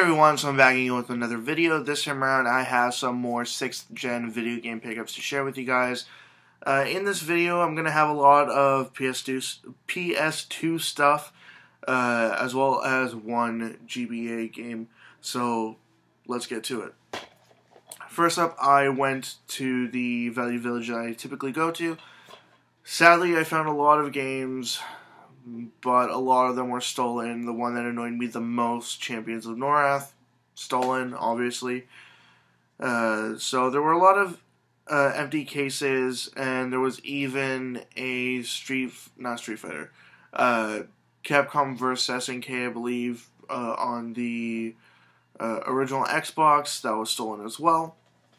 everyone, so I'm back again with another video. This time around I have some more 6th gen video game pickups to share with you guys. In this video I'm going to have a lot of PS2 stuff, as well as one GBA game, so let's get to it. First up, I went to the Value Village that I typically go to. Sadly, I found a lot of games, but a lot of them were stolen. The one that annoyed me the most, Champions of Norath, stolen, obviously. So there were a lot of empty cases, and there was even a Capcom vs. SNK, I believe, on the original Xbox that was stolen as well.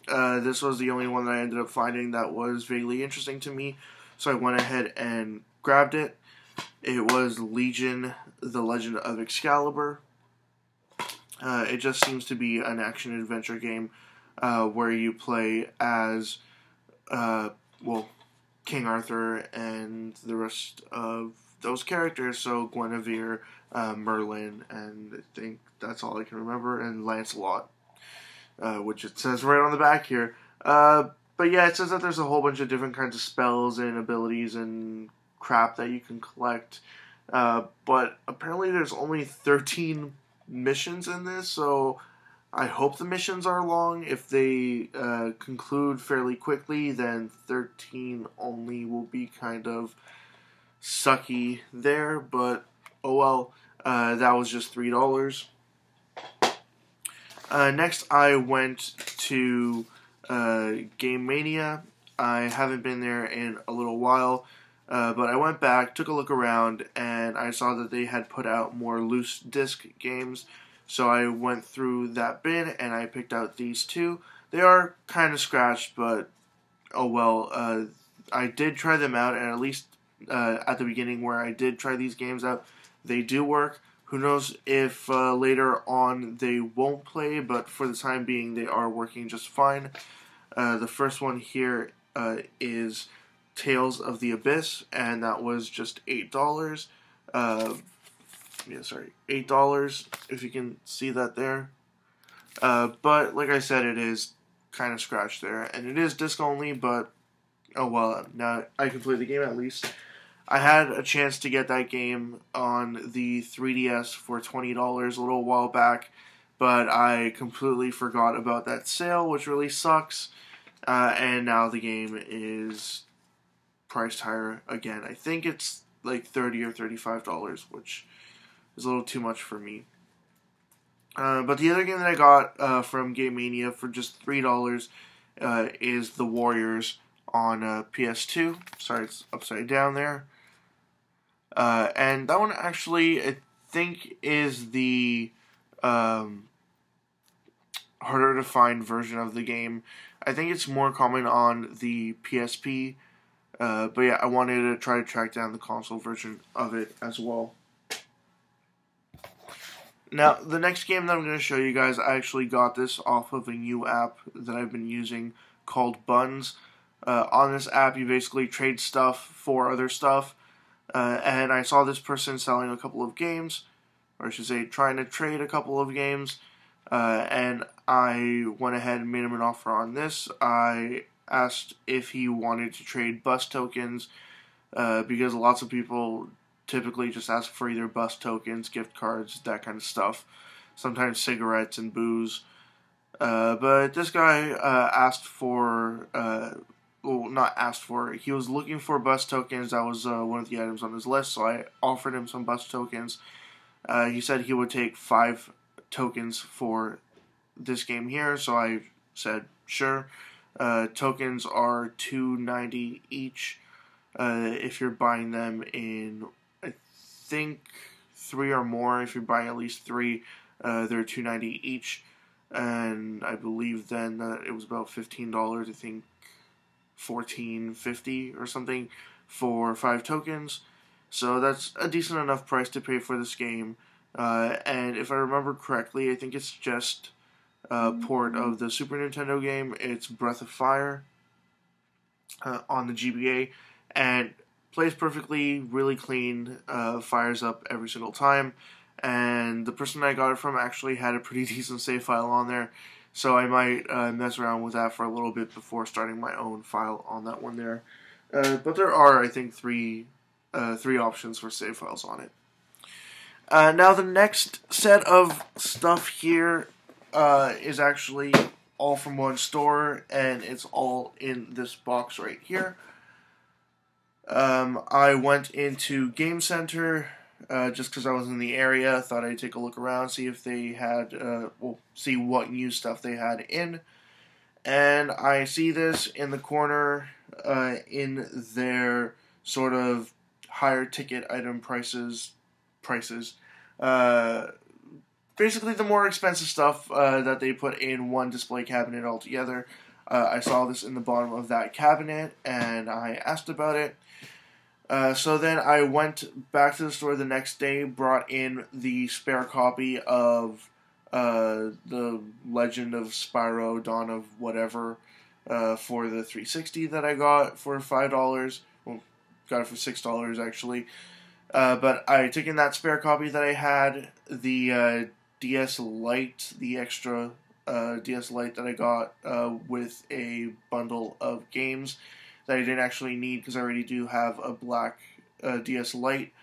This was the only one that I ended up finding that was vaguely interesting to me, so I went ahead and grabbed it. It was Legion, The Legend of Excalibur. It just seems to be an action-adventure game where you play as, King Arthur and the rest of those characters, so Guinevere, Merlin, and I think that's all I can remember, and Lancelot, which it says right on the back here. But yeah, it says that there's a whole bunch of different kinds of spells and abilities and crap that you can collect, but apparently there's only 13 missions in this, so I hope the missions are long. If they conclude fairly quickly, then 13 only will be kind of sucky there, but oh well. That was just $3. Next I went to Game Mania. I haven't been there in a little while, but I went back, took a look around, and I saw that they had put out more loose disc games. So I went through that bin and I picked out these two. They are kind of scratched, but oh well. I did try them out, and at least at the beginning where I did try these games out, they do work. Who knows if later on they won't play, but for the time being they are working just fine. The first one here is Tales of the Abyss, and that was just $8. $8, if you can see that there. But like I said, it is kind of scratched there, and it is disc only, but oh well, now I can play the game at least. I had a chance to get that game on the 3DS for $20 a little while back, but I completely forgot about that sale, which really sucks, and now the game is priced higher again. I think it's like $30 or $35, which is a little too much for me. But the other game that I got from Game Mania for just $3 is The Warriors on PS2. Sorry, it's upside down there. And that one actually, I think, is the harder to find version of the game. I think it's more common on the PSP. But yeah, I wanted to try to track down the console version of it as well. Now, the next game that I'm going to show you guys, I actually got this off of a new app that I've been using called Buns. On this app, you basically trade stuff for other stuff. And I saw this person selling a couple of games, or I should say trying to trade a couple of games, and I went ahead and made him an offer on this. I asked if he wanted to trade bus tokens, because lots of people typically just ask for either bus tokens, gift cards, that kind of stuff, sometimes cigarettes and booze, but this guy asked for... well, not asked for, he was looking for bus tokens. That was one of the items on his list, so I offered him some bus tokens. He said he would take 5 tokens for this game here, so I said, sure. Tokens are $2.90 each. If you're buying them in, I think, 3 or more. If you're buying at least 3, they're $2.90 each. And I believe then that it was about $15, I think, $14.50 or something for 5 tokens, so that's a decent enough price to pay for this game. And if I remember correctly, I think it's just a port of the Super Nintendo game. It's Breath of Fire on the GBA, and plays perfectly, really clean, fires up every single time, and the person I got it from actually had a pretty decent save file on there, so I might mess around with that for a little bit before starting my own file on that one there. But there are, I think, three options for save files on it. Now the next set of stuff here is actually all from one store, and it's all in this box right here. I went into Game Center just because I was in the area. Thought I'd take a look around, see if they had, see what new stuff they had in. And I see this in the corner in their sort of higher ticket item prices. Basically, the more expensive stuff that they put in one display cabinet altogether. I saw this in the bottom of that cabinet, and I asked about it. So then I went back to the store the next day, brought in the spare copy of the Legend of Spyro Dawn of whatever for the 360 that I got for $5. Well, got it for $6 actually. But I took in that spare copy that I had, the DS Lite, the extra DS Lite that I got with a bundle of games that I didn't actually need because I already do have a black DS Lite.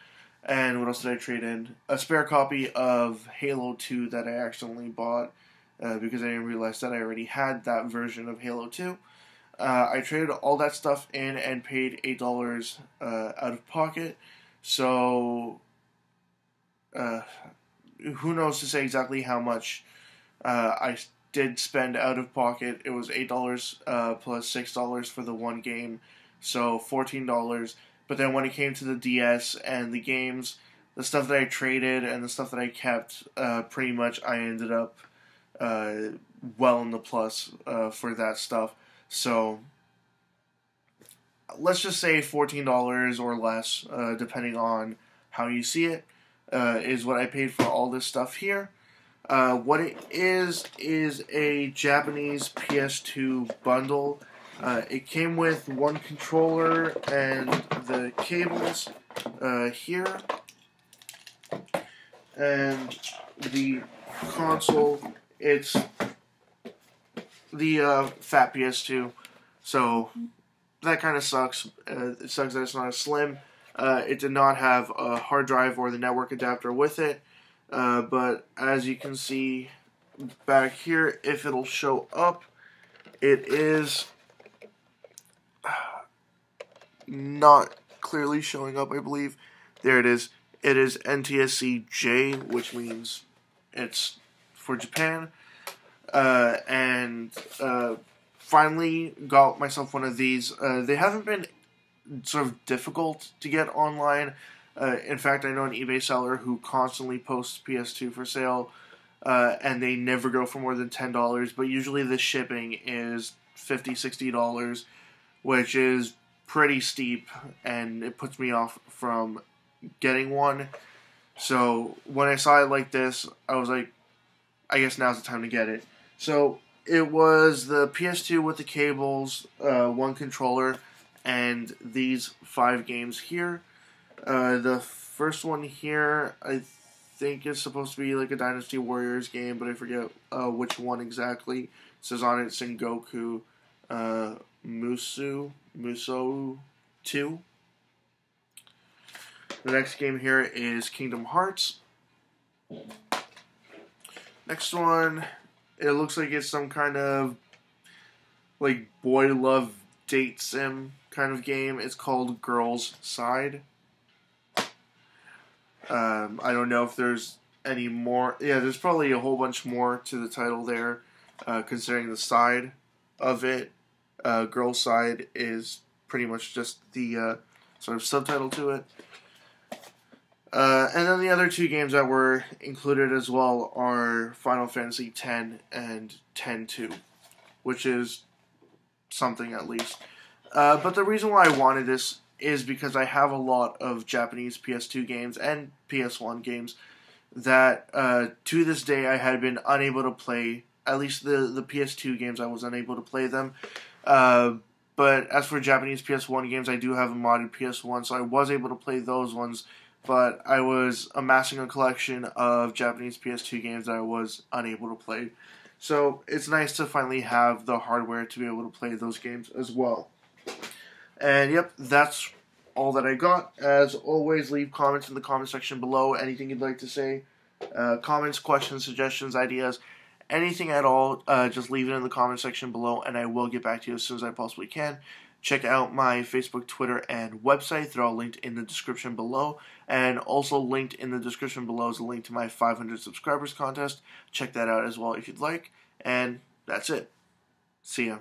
And what else did I trade in? A spare copy of Halo 2 that I accidentally bought because I didn't realize that I already had that version of Halo 2. I traded all that stuff in and paid $8 out of pocket. So, who knows to say exactly how much I did spend out of pocket. It was $8 plus $6 for the one game, so $14. But then when it came to the DS and the games, the stuff that I traded and the stuff that I kept, pretty much I ended up well in the plus for that stuff. So let's just say $14 or less, depending on how you see it, is what I paid for all this stuff here. What it is a Japanese PS2 bundle. It came with one controller and the cables here, and the console. It's the fat PS2, so that kind of sucks. It sucks that it's not as slim. It did not have a hard drive or the network adapter with it. But as you can see back here, if it'll show up, it is not clearly showing up, I believe. There it is. It is NTSC J, which means it's for Japan. And finally got myself one of these. They haven't been sort of difficult to get online. In fact, I know an eBay seller who constantly posts PS2 for sale, and they never go for more than $10, but usually the shipping is $50, $60, which is pretty steep, and it puts me off from getting one. So when I saw it like this, I was like, I guess now's the time to get it. So it was the PS2 with the cables, one controller, and these 5 games here. The first one here, I think is supposed to be like a Dynasty Warriors game, but I forget which one exactly. It says on it Sengoku Musou 2. The next game here is Kingdom Hearts. Next one, it looks like it's some kind of like boy love date sim kind of game. It's called Girls Side. I don't know if there's any more. Yeah, there's probably a whole bunch more to the title there, considering the side of it. Girls Side is pretty much just the sort of subtitle to it. And then the other 2 games that were included as well are Final Fantasy X and X-2, which is something at least. But the reason why I wanted this is because I have a lot of Japanese PS2 games and PS1 games that to this day I had been unable to play. At least the PS2 games, I was unable to play them. But as for Japanese PS1 games, I do have a modded PS1, so I was able to play those ones but I was amassing a collection of Japanese PS2 games that I was unable to play. So it's nice to finally have the hardware to be able to play those games as well. And yep, that's all that I got. As always, leave comments in the comment section below. Anything you'd like to say, comments, questions, suggestions, ideas, anything at all, just leave it in the comment section below, and I will get back to you as soon as I possibly can. Check out my Facebook, Twitter, and website. They're all linked in the description below. And also linked in the description below is a link to my 500 subscribers contest. Check that out as well if you'd like. And that's it. See ya.